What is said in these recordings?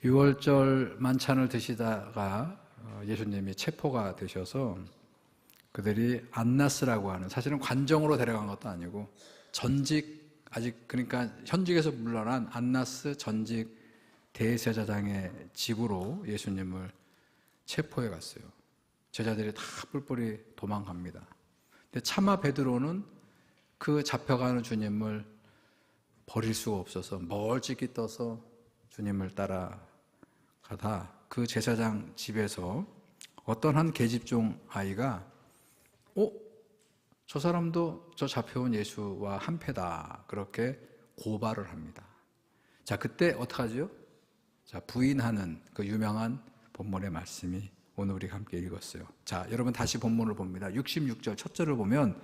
유월절 만찬을 드시다가 예수님이 체포가 되셔서 그들이 안나스라고 하는, 사실은 관정으로 데려간 것도 아니고 전직, 아직 그러니까 현직에서 물러난 안나스 전직 대제사장의 집으로 예수님을 체포해 갔어요. 제자들이 다 뿔뿔이 도망갑니다. 근데 차마 베드로는 그 잡혀가는 주님을 버릴 수가 없어서 멀찍이 떠서 주님을 따라가다 그 제사장 집에서 어떤 한 계집종 아이가 저 사람도 저 잡혀온 예수와 한패다, 그렇게 고발을 합니다. 자, 그때 어떡하죠? 자, 부인하는 그 유명한 본문의 말씀이 오늘 우리가 함께 읽었어요. 자, 여러분 다시 본문을 봅니다. 66절 첫 절을 보면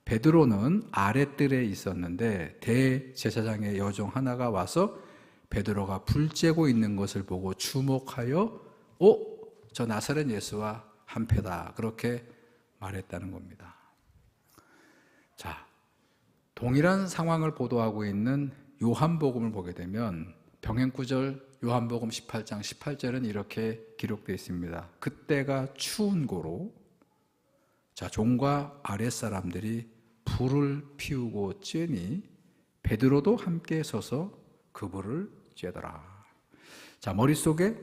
베드로는 아랫뜰에 있었는데 대제사장의 여종 하나가 와서 베드로가 불 쬐고 있는 것을 보고 주목하여 저 나사렛 예수와 한패다, 그렇게 말했다는 겁니다. 자, 동일한 상황을 보도하고 있는 요한복음을 보게 되면 병행구절 요한복음 18장 18절은 이렇게 기록되어 있습니다. 그때가 추운 고로 종과 아랫사람들이 불을 피우고 쬐니 베드로도 함께 서서 그 불을 쬐더라. 자, 머릿속에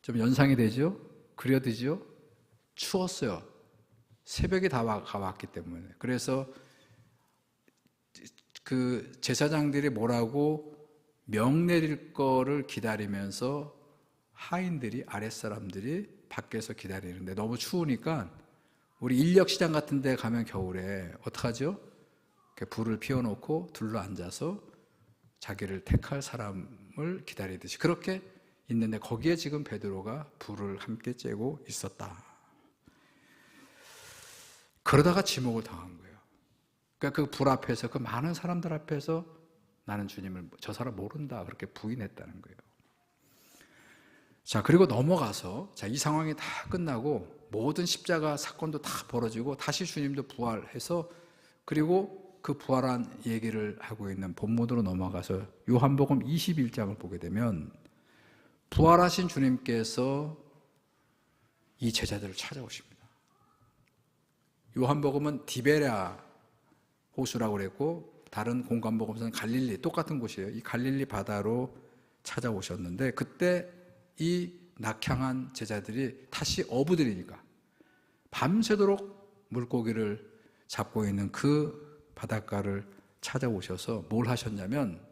좀 연상이 되죠? 그려지죠? 추웠어요. 새벽이 다 왔기 때문에. 그래서 그 제사장들이 뭐라고 명 내릴 거를 기다리면서 하인들이, 아랫사람들이 밖에서 기다리는데 너무 추우니까 우리 인력시장 같은 데 가면 겨울에 어떡하죠? 불을 피워놓고 둘러앉아서 자기를 택할 사람을 기다리듯이 그렇게 있는데 거기에 지금 베드로가 불을 함께 쬐고 있었다. 그러다가 지목을 당한 거예요. 그러니까 그 불 앞에서, 그 많은 사람들 앞에서 나는 주님을, 저 사람 모른다, 그렇게 부인했다는 거예요. 자, 그리고 넘어가서 이 상황이 다 끝나고 모든 십자가 사건도 다 벌어지고 다시 주님도 부활해서, 그리고 그 부활한 얘기를 하고 있는 본문으로 넘어가서 요한복음 21장을 보게 되면 부활하신 주님께서 이 제자들을 찾아오십니다. 요한복음은 디베랴 호수라고 그랬고 다른 공관복음서는 갈릴리, 똑같은 곳이에요. 이 갈릴리 바다로 찾아오셨는데 그때 이 낙향한 제자들이 다시 어부들이니까 밤새도록 물고기를 잡고 있는 그 바닷가를 찾아오셔서 뭘 하셨냐면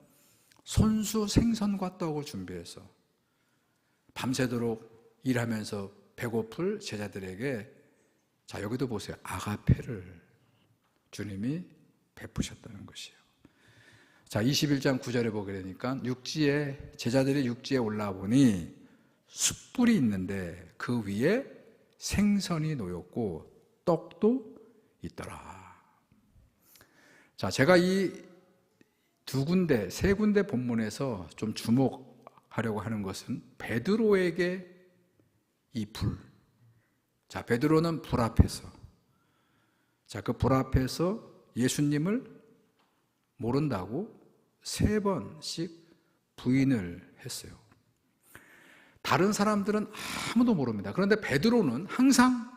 손수 생선과 떡을 준비해서 밤새도록 일하면서 배고플 제자들에게, 자, 여기도 보세요. 아가페를 주님이 베푸셨다는 것이에요. 자, 21장 9절에 보게 되니까 제자들이 육지에 올라와 보니 숯불이 있는데 그 위에 생선이 놓였고 떡도 있더라. 자, 제가 이 세 군데 본문에서 좀 주목하려고 하는 것은 베드로에게 이 불. 자, 베드로는 불 앞에서, 그 불 앞에서 예수님을 모른다고 3번씩 부인을 했어요. 다른 사람들은 아무도 모릅니다. 그런데 베드로는 항상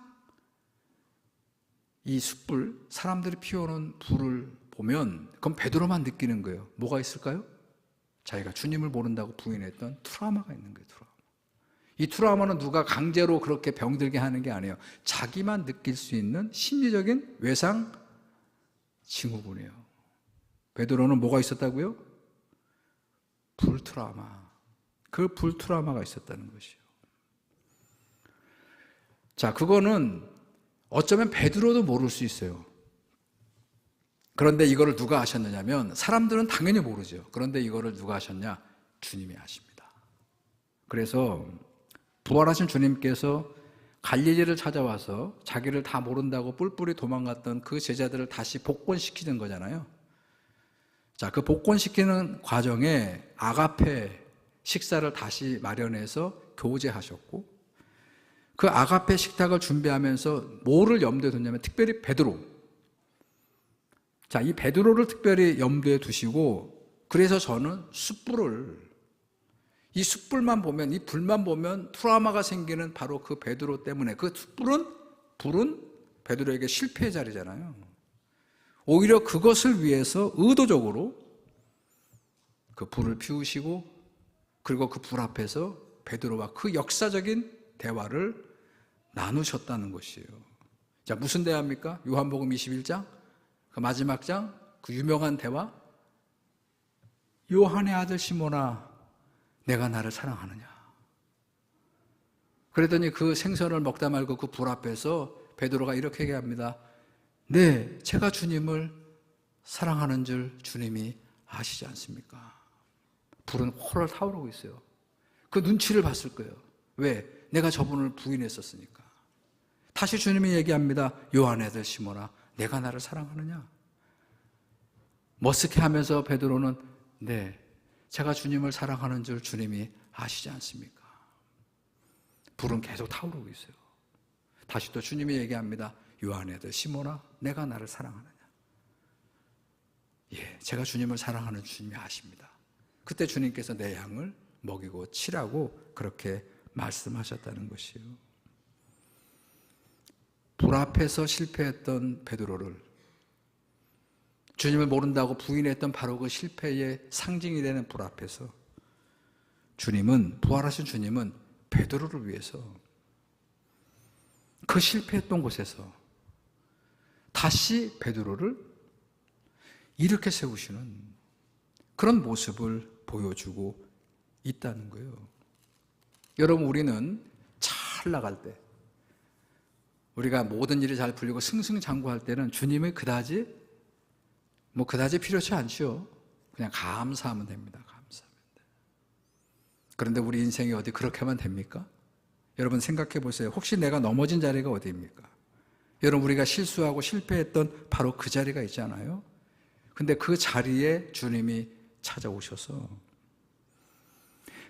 이 숯불, 사람들이 피워놓은 불을 보면 그건 베드로만 느끼는 거예요. 뭐가 있을까요? 자기가 주님을 모른다고 부인했던 트라우마가 있는 거예요. 이 트라우마는 누가 강제로 그렇게 병들게 하는 게 아니에요. 자기만 느낄 수 있는 심리적인 외상 증후군이에요. 베드로는 뭐가 있었다고요? 불 트라우마. 그 불 트라우마가 있었다는 것이에요. 자, 그거는 어쩌면 베드로도 모를 수 있어요. 그런데 이거를 누가 하셨느냐면, 사람들은 당연히 모르죠. 그런데 이거를 누가 하셨냐? 주님이 하십니다. 그래서 부활하신 주님께서 갈릴리를 찾아와서 자기를 다 모른다고 뿔뿔이 도망갔던 그 제자들을 다시 복권시키는 거잖아요. 자, 그 복권시키는 과정에 아가페 식사를 다시 마련해서 교제하셨고, 그 아가페 식탁을 준비하면서 뭐를 염두에 뒀냐면 특별히 베드로. 자, 이 베드로를 특별히 염두에 두시고, 그래서 저는 숯불을 이 숯불만 보면, 이 불만 보면 트라우마가 생기는 바로 그 베드로 때문에. 그 불은 베드로에게 실패의 자리잖아요. 오히려 그것을 위해서 의도적으로 그 불을 피우시고, 그리고 그 불 앞에서 베드로와 그 역사적인 대화를 나누셨다는 것이에요. 자, 무슨 대화입니까? 요한복음 21장, 그 마지막 장, 그 유명한 대화. 요한의 아들 시몬아, 내가 나를 사랑하느냐? 그랬더니 그 생선을 먹다 말고 그 불 앞에서 베드로가 이렇게 얘기합니다. 네, 제가 주님을 사랑하는 줄 주님이 아시지 않습니까? 불은 홀을 타오르고 있어요. 그 눈치를 봤을 거예요. 왜? 내가 저분을 부인했었으니까. 다시 주님이 얘기합니다. 요한의 아들 시몬아, 내가 나를 사랑하느냐? 머쓱해하면서 베드로는 네, 제가 주님을 사랑하는 줄 주님이 아시지 않습니까? 불은 계속 타오르고 있어요. 다시 또 주님이 얘기합니다. 요한의 아들 시몬아, 내가 나를 사랑하느냐? 예, 제가 주님을 사랑하는 주님이 아십니다. 그때 주님께서 내 양을 먹이고 치라고 그렇게 말씀하셨다는 것이에요. 불 앞에서 실패했던 베드로를, 주님을 모른다고 부인했던 바로 그 실패의 상징이 되는 불 앞에서 주님은, 부활하신 주님은 베드로를 위해서 그 실패했던 곳에서 다시 베드로를 이렇게 세우시는 그런 모습을 보여주고 있다는 거예요. 여러분, 우리는 잘 나갈 때, 우리가 모든 일이 잘 풀리고 승승장구할 때는 주님이 그다지 필요치 않죠. 그냥 감사하면 됩니다. 감사하면 돼. 그런데 우리 인생이 어디 그렇게만 됩니까? 여러분 생각해 보세요. 혹시 내가 넘어진 자리가 어디입니까? 여러분, 우리가 실수하고 실패했던 바로 그 자리가 있잖아요. 근데 그 자리에 주님이 찾아오셔서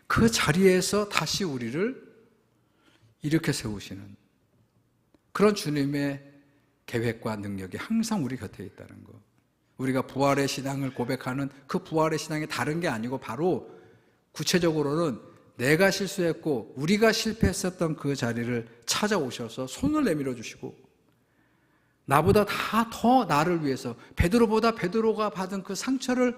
그 자리에서 다시 우리를 이렇게 세우시는 그런 주님의 계획과 능력이 항상 우리 곁에 있다는 것. 우리가 부활의 신앙을 고백하는 그 부활의 신앙이 다른 게 아니고 바로 구체적으로는 내가 실수했고 우리가 실패했었던 그 자리를 찾아오셔서 손을 내밀어 주시고 나보다 다 더 나를 위해서 베드로보다 베드로가 받은 그 상처를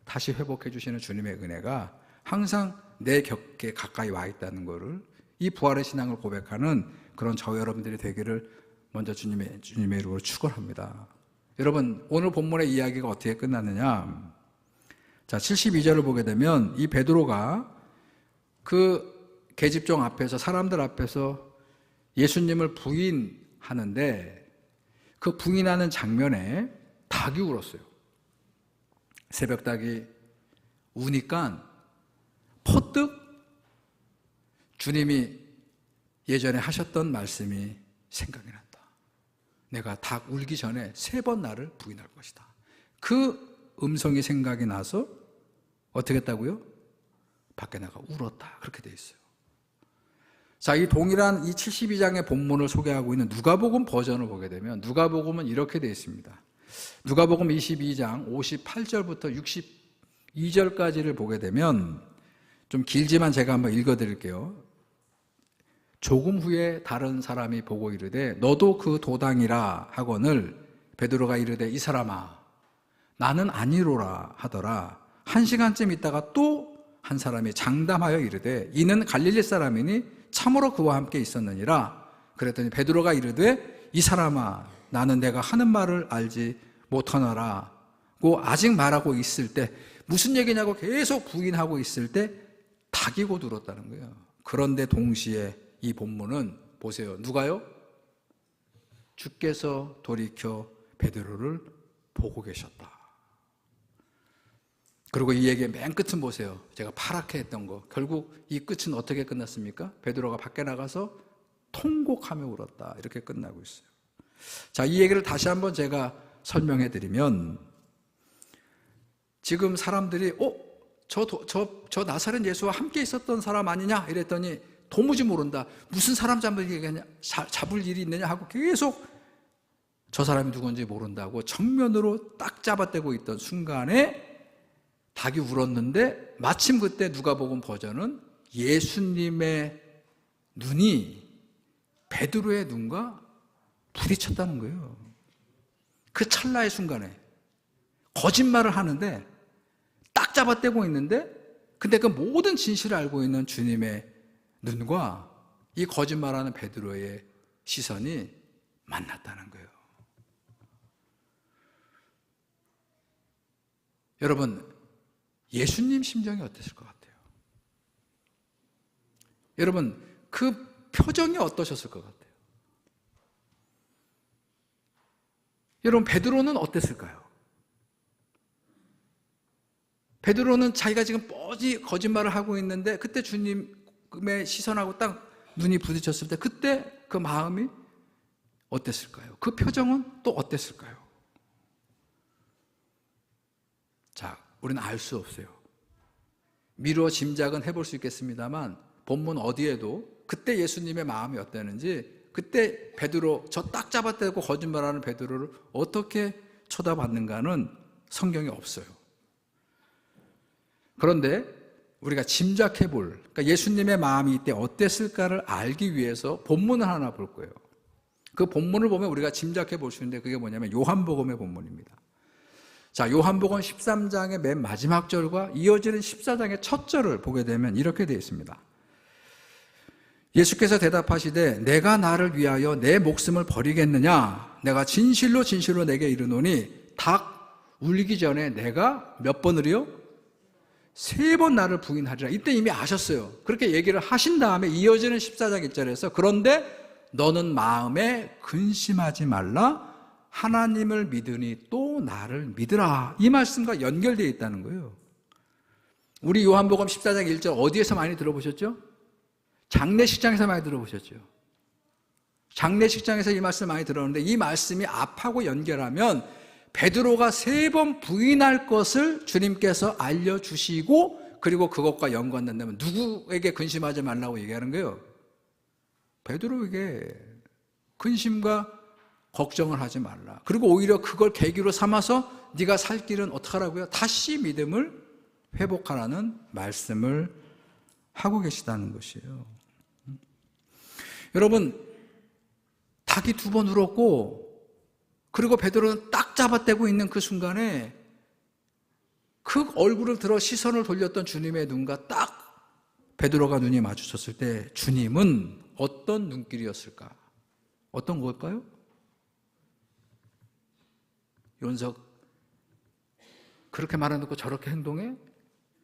다시 회복해 주시는 주님의 은혜가 항상 내 곁에 가까이 와 있다는 것을, 이 부활의 신앙을 고백하는 그런 저 여러분들이 되기를 먼저 주님의 이름으로 축원합니다. 여러분, 오늘 본문의 이야기가 어떻게 끝났느냐? 자, 72절을 보게 되면 이 베드로가 그 계집종 앞에서, 사람들 앞에서 예수님을 부인하는데 그 부인하는 장면에 닭이 울었어요. 새벽 닭이 우니까 퍼뜩 주님이 예전에 하셨던 말씀이 생각이 난다. 내가 닭 울기 전에 3번 나를 부인할 것이다. 그 음성이 생각이 나서 어떻게 했다고요? 밖에 나가 울었다. 그렇게 돼 있어요. 자, 이 동일한 이 72장의 본문을 소개하고 있는 누가복음 버전을 보게 되면 누가복음은 이렇게 되어 있습니다. 누가복음 22장 58절부터 62절까지를 보게 되면 좀 길지만 제가 한번 읽어드릴게요. 조금 후에 다른 사람이 보고 이르되 너도 그 도당이라 하거늘 베드로가 이르되 이 사람아 나는 아니로라 하더라. 1시간쯤 있다가 또 한 사람이 장담하여 이르되 이는 갈릴리 사람이니 참으로 그와 함께 있었느니라. 그랬더니 베드로가 이르되 이 사람아 나는 내가 하는 말을 알지 못하노라고 아직 말하고 있을 때, 무슨 얘기냐고 계속 부인하고 있을 때 닭이 곧 울었다는 거예요. 그런데 동시에 이 본문은 보세요. 누가요? 주께서 돌이켜 베드로를 보고 계셨다. 그리고 이 얘기의 맨 끝은 보세요. 제가 파랗게 했던 거. 결국 이 끝은 어떻게 끝났습니까? 베드로가 밖에 나가서 통곡하며 울었다. 이렇게 끝나고 있어요. 자, 이 얘기를 다시 한번 제가 설명해 드리면, 지금 사람들이 저 나사렛 예수와 함께 있었던 사람 아니냐 이랬더니 도무지 모른다. 무슨 사람 잡을 일이 있느냐 하고 계속 저 사람이 누군지 모른다고 정면으로 딱 잡아떼고 있던 순간에 닭이 울었는데 마침 그때 누가복음 버전은 예수님의 눈이 베드로의 눈과 부딪혔다는 거예요. 그 찰나의 순간에 거짓말을 하는데 딱 잡아떼고 있는데, 근데 그 모든 진실을 알고 있는 주님의 눈과 이 거짓말하는 베드로의 시선이 만났다는 거예요. 여러분, 예수님 심정이 어땠을 것 같아요? 여러분, 그 표정이 어떠셨을 것 같아요? 여러분, 베드로는 어땠을까요? 베드로는 자기가 지금 뻔히 거짓말을 하고 있는데 그때 주님의 시선하고 딱 눈이 부딪혔을 때 그때 그 마음이 어땠을까요? 그 표정은 또 어땠을까요? 자, 우리는 알 수 없어요. 미루어 짐작은 해볼 수 있겠습니다만 본문 어디에도 그때 예수님의 마음이 어땠는지, 그때 베드로, 저 딱 잡아떼고 거짓말하는 베드로를 어떻게 쳐다봤는가는 성경에 없어요. 그런데 우리가 짐작해 볼, 그러니까 예수님의 마음이 이때 어땠을까를 알기 위해서 본문을 하나 볼 거예요. 그 본문을 보면 우리가 짐작해 볼 수 있는데 그게 뭐냐면 요한복음의 본문입니다. 자, 요한복음 13장의 맨 마지막 절과 이어지는 14장의 첫 절을 보게 되면 이렇게 되어 있습니다. 예수께서 대답하시되 내가 나를 위하여 내 목숨을 버리겠느냐? 내가 진실로 진실로 내게 이르노니 닭 울기 전에 내가 몇 번을요? 3번 나를 부인하리라. 이때 이미 아셨어요. 그렇게 얘기를 하신 다음에 이어지는 14장 1절에서 그런데 너는 마음에 근심하지 말라. 하나님을 믿으니 또 나를 믿으라. 이 말씀과 연결되어 있다는 거예요. 우리 요한복음 14장 1절 어디에서 많이 들어보셨죠? 장례식장에서 많이 들어보셨죠? 장례식장에서 이 말씀 많이 들었는데 이 말씀이 앞하고 연결하면 베드로가 3번 부인할 것을 주님께서 알려주시고 그리고 그것과 연관된다면 누구에게 근심하지 말라고 얘기하는 거예요? 베드로에게 근심과 걱정을 하지 말라. 그리고 오히려 그걸 계기로 삼아서 네가 살 길은 어떻게 하라고요? 다시 믿음을 회복하라는 말씀을 하고 계시다는 것이에요. 여러분, 닭이 2번 울었고 그리고 베드로는 딱 잡아떼고 있는 그 순간에 그 얼굴을 들어 시선을 돌렸던 주님의 눈과 딱 베드로가 눈이 마주쳤을 때 주님은 어떤 눈길이었을까? 어떤 걸까요? 윤석 그렇게 말해놓고 저렇게 행동해?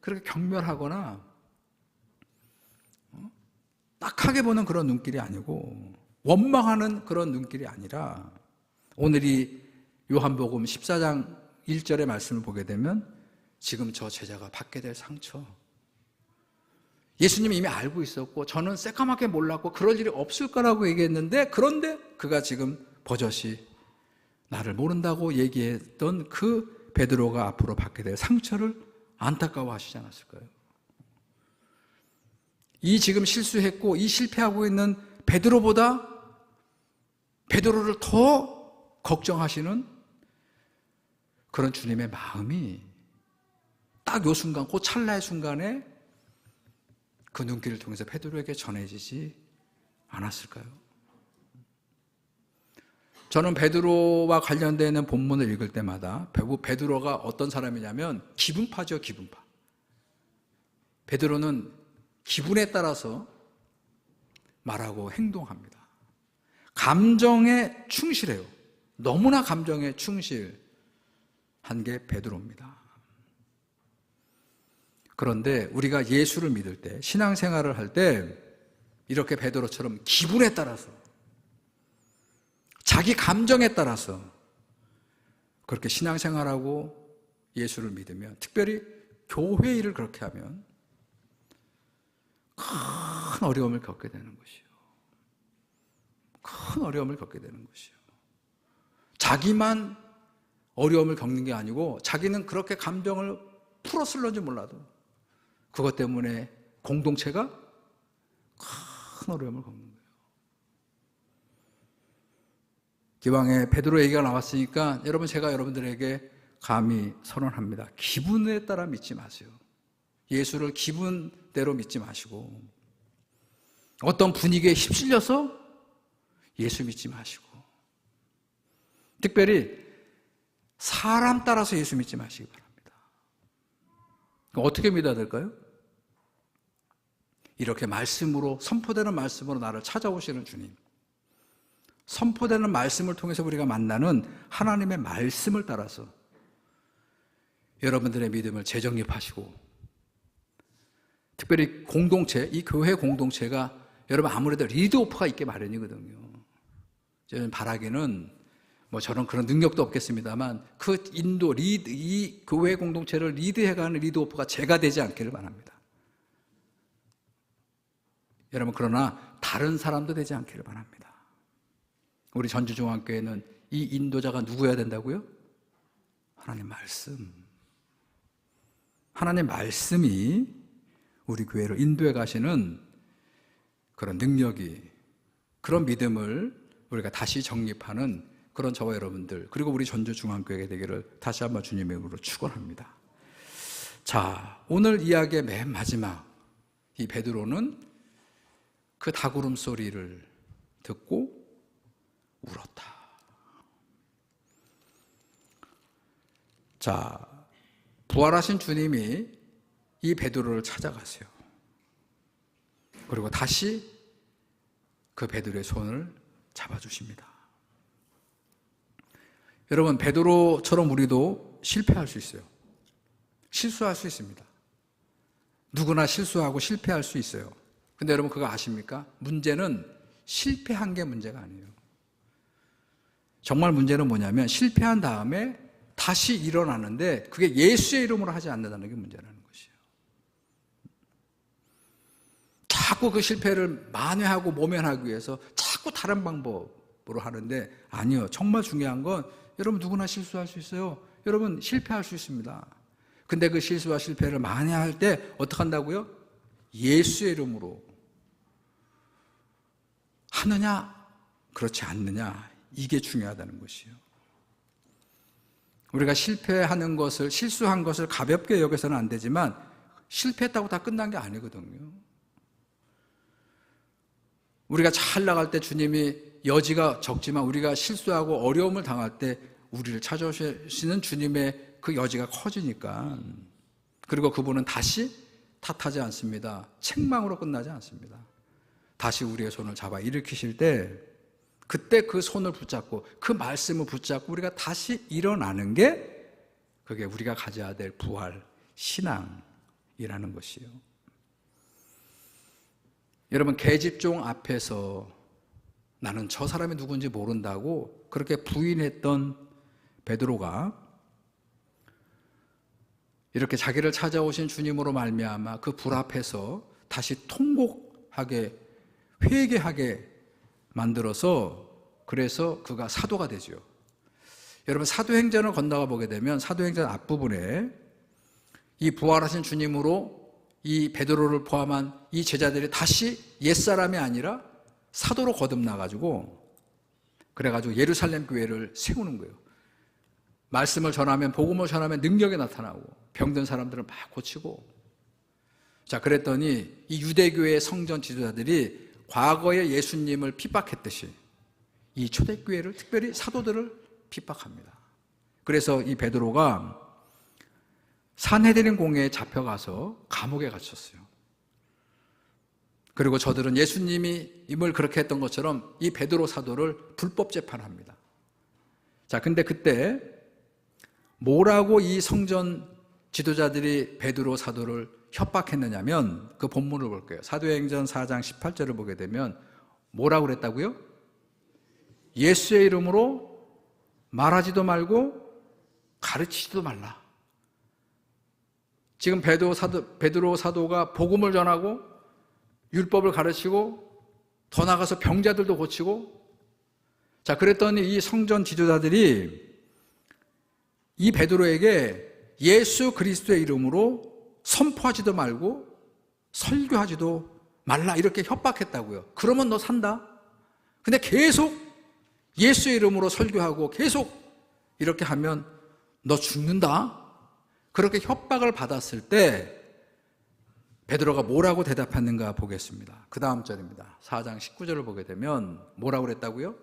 그렇게 경멸하거나 딱하게 보는 그런 눈길이 아니고 원망하는 그런 눈길이 아니라 오늘 이 요한복음 14장 1절의 말씀을 보게 되면 지금 저 제자가 받게 될 상처, 예수님이 이미 알고 있었고 저는 새까맣게 몰랐고 그럴 일이 없을 거라고 얘기했는데 그런데 그가 지금 버젓이 나를 모른다고 얘기했던 그 베드로가 앞으로 받게 될 상처를 안타까워하시지 않았을까요? 이 지금 실수했고 이 실패하고 있는 베드로보다 베드로를 더 걱정하시는 그런 주님의 마음이 딱 요 순간, 그 찰나의 순간에 그 눈길을 통해서 베드로에게 전해지지 않았을까요? 저는 베드로와 관련되는 본문을 읽을 때마다 베드로가 어떤 사람이냐면 기분파죠, 기분파. 베드로는 기분에 따라서 말하고 행동합니다. 감정에 충실해요. 너무나 감정에 충실한 게 베드로입니다. 그런데 우리가 예수를 믿을 때, 신앙생활을 할 때 이렇게 베드로처럼 기분에 따라서, 자기 감정에 따라서 그렇게 신앙생활하고 예수를 믿으면, 특별히 교회 일을 그렇게 하면 큰 어려움을 겪게 되는 것이요. 큰 어려움을 겪게 되는 것이요. 자기만 어려움을 겪는 게 아니고 자기는 그렇게 감정을 풀었을런지 몰라도 그것 때문에 공동체가 큰 어려움을 겪는 거예요. 기왕에 베드로 얘기가 나왔으니까 여러분, 제가 여러분들에게 감히 선언합니다. 기분에 따라 믿지 마세요. 예수를 기분대로 믿지 마시고, 어떤 분위기에 휩쓸려서 예수 믿지 마시고, 특별히 사람 따라서 예수 믿지 마시기 바랍니다. 어떻게 믿어야 될까요? 이렇게 말씀으로, 선포되는 말씀으로 나를 찾아오시는 주님, 선포되는 말씀을 통해서 우리가 만나는 하나님의 말씀을 따라서 여러분들의 믿음을 재정립하시고, 특별히 공동체, 이 교회 공동체가 여러분 아무래도 리드오프가 있게 마련이거든요. 저는 바라기는 저는 그런 능력도 없겠습니다만 그 인도, 이 교회 공동체를 리드해가는 리드오프가 제가 되지 않기를 바랍니다. 여러분, 그러나 다른 사람도 되지 않기를 바랍니다. 우리 전주중앙교회는 이 인도자가 누구여야 된다고요? 하나님 말씀. 하나님 말씀이 우리 교회를 인도해 가시는 그런 능력이, 그런 믿음을 우리가 다시 정립하는 그런 저와 여러분들, 그리고 우리 전주중앙교회가 되기를 다시 한번 주님의 이름으로 축원합니다. 자, 오늘 이야기의 맨 마지막, 이 베드로는 그 닭울음 소리를 듣고 울었다. 자, 부활하신 주님이 이 베드로를 찾아가세요. 그리고 다시 그 베드로의 손을 잡아주십니다. 여러분, 베드로처럼 우리도 실패할 수 있어요. 실수할 수 있습니다. 누구나 실수하고 실패할 수 있어요. 근데 여러분, 그거 아십니까? 문제는 실패한 게 문제가 아니에요. 정말 문제는 뭐냐면 실패한 다음에 다시 일어나는데 그게 예수의 이름으로 하지 않는다는 게 문제라는 것이에요. 자꾸 그 실패를 만회하고 모면하기 위해서 자꾸 다른 방법으로 하는데, 아니요. 정말 중요한 건 여러분, 누구나 실수할 수 있어요. 여러분, 실패할 수 있습니다. 근데 그 실수와 실패를 만회할 때 어떻게 한다고요? 예수의 이름으로 하느냐, 그렇지 않느냐, 이게 중요하다는 것이에요. 우리가 실패하는 것을, 실수한 것을 가볍게 여겨서는 안 되지만 실패했다고 다 끝난 게 아니거든요. 우리가 잘 나갈 때 주님이 여지가 적지만 우리가 실수하고 어려움을 당할 때 우리를 찾아오시는 주님의 그 여지가 커지니까, 그리고 그분은 다시 탓하지 않습니다. 책망으로 끝나지 않습니다. 다시 우리의 손을 잡아 일으키실 때, 그때 그 손을 붙잡고 그 말씀을 붙잡고 우리가 다시 일어나는 게, 그게 우리가 가져야 될 부활 신앙이라는 것이에요. 여러분, 계집종 앞에서 나는 저 사람이 누군지 모른다고 그렇게 부인했던 베드로가 이렇게 자기를 찾아오신 주님으로 말미암아 그 불 앞에서 다시 통곡하게, 회개하게 만들어서, 그래서 그가 사도가 되죠. 여러분, 사도행전을 건너가 보게 되면 사도행전 앞부분에 이 부활하신 주님으로 이 베드로를 포함한 이 제자들이 다시 옛사람이 아니라 사도로 거듭나가지고, 그래가지고 예루살렘 교회를 세우는 거예요. 말씀을 전하면, 복음을 전하면 능력이 나타나고 병든 사람들을 막 고치고. 자, 그랬더니 이 유대교회의 성전 지도자들이 과거에 예수님을 핍박했듯이 이 초대교회를, 특별히 사도들을 핍박합니다. 그래서 이 베드로가 산헤드린 공회에 잡혀가서 감옥에 갇혔어요. 그리고 저들은 예수님이 임을 그렇게 했던 것처럼 이 베드로 사도를 불법 재판합니다. 자, 근데 그때 뭐라고 이 성전 지도자들이 베드로 사도를 협박했느냐면, 그 본문을 볼게요. 사도행전 4장 18절을 보게 되면 뭐라고 그랬다고요? 예수의 이름으로 말하지도 말고 가르치지도 말라. 지금 베드로 사도가 복음을 전하고 율법을 가르치고 더 나아가서 병자들도 고치고, 자, 그랬더니 이 성전 지도자들이 이 베드로에게 예수 그리스도의 이름으로 선포하지도 말고 설교하지도 말라, 이렇게 협박했다고요. 그러면 너 산다. 근데 계속 예수의 이름으로 설교하고 계속 이렇게 하면 너 죽는다? 그렇게 협박을 받았을 때 베드로가 뭐라고 대답했는가 보겠습니다. 그 다음 절입니다. 4장 19절을 보게 되면 뭐라고 그랬다고요?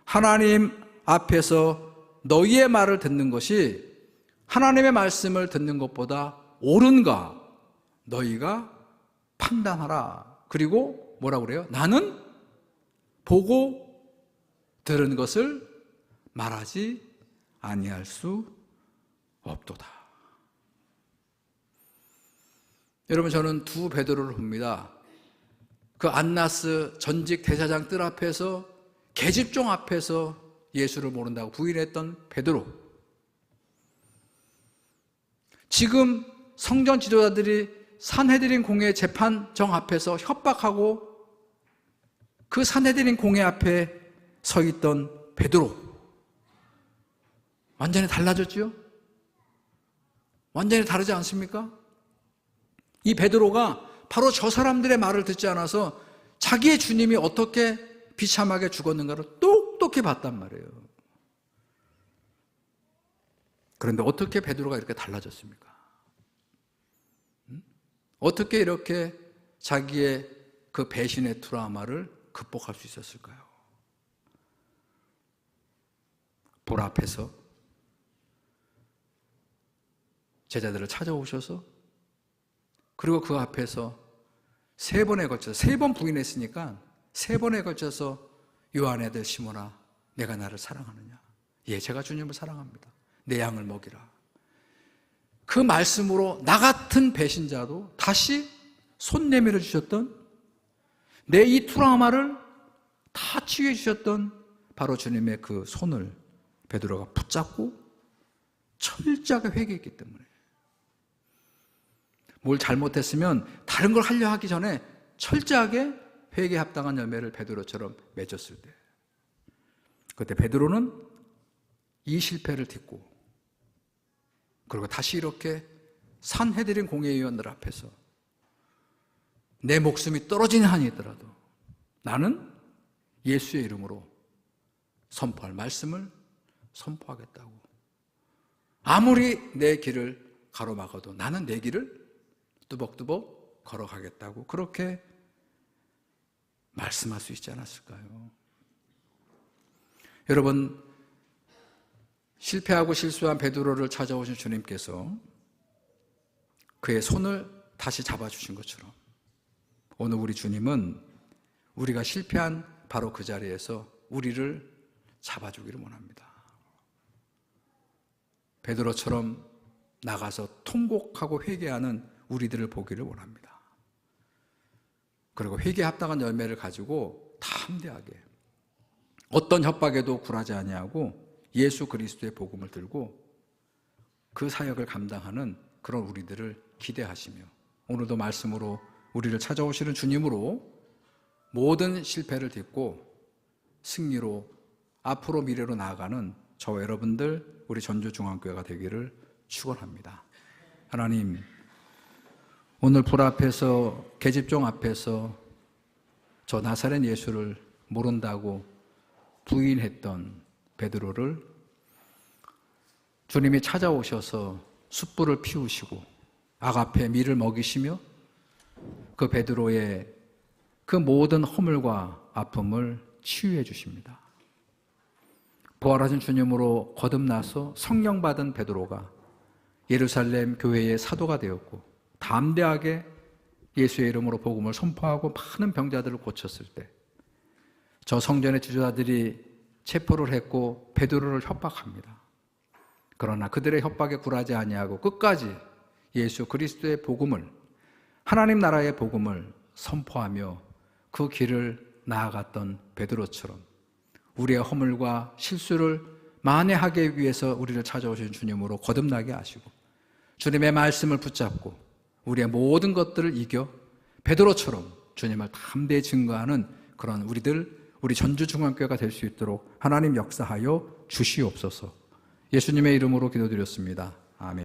하나님 앞에서 너희의 말을 듣는 것이 하나님의 말씀을 듣는 것보다 옳은가 너희가 판단하라. 그리고 뭐라고 그래요? 나는 보고 들은 것을 말하지 아니할 수 없도다. 여러분, 저는 두 베드로를 봅니다. 그 안나스 전직 대사장 뜰 앞에서 계집종 앞에서 예수를 모른다고 부인했던 베드로, 지금 성전 지도자들이 산헤드린 공회 재판정 앞에서 협박하고 그 산헤드린 공회 앞에 서 있던 베드로, 완전히 달라졌죠? 완전히 다르지 않습니까? 이 베드로가 바로 저 사람들의 말을 듣지 않아서 자기의 주님이 어떻게 비참하게 죽었는가를 똑똑히 봤단 말이에요. 그런데 어떻게 베드로가 이렇게 달라졌습니까? 어떻게 이렇게 자기의 그 배신의 트라우마를 극복할 수 있었을까요? 불 앞에서 제자들을 찾아오셔서, 그리고 그 앞에서 세 번에 걸쳐서, 세 번 부인했으니까 세 번에 걸쳐서 요한의 아들 시몬아, 내가 나를 사랑하느냐? 예, 제가 주님을 사랑합니다. 내 양을 먹이라. 그 말씀으로 나 같은 배신자도 다시 손 내밀어 주셨던, 내 이 트라우마를 다 치유해 주셨던 바로 주님의 그 손을 베드로가 붙잡고 철저하게 회개했기 때문에, 뭘 잘못했으면 다른 걸 하려 하기 전에 철저하게 회개에 합당한 열매를 베드로처럼 맺었을 때, 그때 베드로는 이 실패를 딛고, 그리고 다시 이렇게 산헤드린 공회의원들 앞에서 내 목숨이 떨어지는 한이 있더라도 나는 예수의 이름으로 선포할 말씀을 선포하겠다고, 아무리 내 길을 가로막아도 나는 내 길을 뚜벅뚜벅 걸어가겠다고 그렇게 말씀할 수 있지 않았을까요? 여러분, 실패하고 실수한 베드로를 찾아오신 주님께서 그의 손을 다시 잡아주신 것처럼 오늘 우리 주님은 우리가 실패한 바로 그 자리에서 우리를 잡아주기를 원합니다. 베드로처럼 나가서 통곡하고 회개하는 우리들을 보기를 원합니다. 그리고 회개에 합당한 열매를 가지고 담대하게 어떤 협박에도 굴하지 아니하고 예수 그리스도의 복음을 들고 그 사역을 감당하는 그런 우리들을 기대하시며, 오늘도 말씀으로 우리를 찾아오시는 주님으로 모든 실패를 딛고 승리로 앞으로 미래로 나아가는 저와 여러분들, 우리 전주중앙교회가 되기를 축원합니다. 하나님, 오늘 불 앞에서, 계집종 앞에서 저 나사렛 예수를 모른다고 부인했던 베드로를 주님이 찾아오셔서 숯불을 피우시고 아가페 밀을 먹이시며 그 베드로의 그 모든 허물과 아픔을 치유해 주십니다. 부활하신 주님으로 거듭나서 성령 받은 베드로가 예루살렘 교회의 사도가 되었고 담대하게 예수의 이름으로 복음을 선포하고 많은 병자들을 고쳤을 때, 저 성전의 지도자들이 체포를 했고 베드로를 협박합니다. 그러나 그들의 협박에 굴하지 아니하고 끝까지 예수 그리스도의 복음을, 하나님 나라의 복음을 선포하며 그 길을 나아갔던 베드로처럼 우리의 허물과 실수를 만회하기 위해서 우리를 찾아오신 주님으로 거듭나게 하시고 주님의 말씀을 붙잡고 우리의 모든 것들을 이겨 베드로처럼 주님을 담대히 증거하는 그런 우리 전주중앙교회가 될 수 있도록 하나님 역사하여 주시옵소서. 예수님의 이름으로 기도드렸습니다.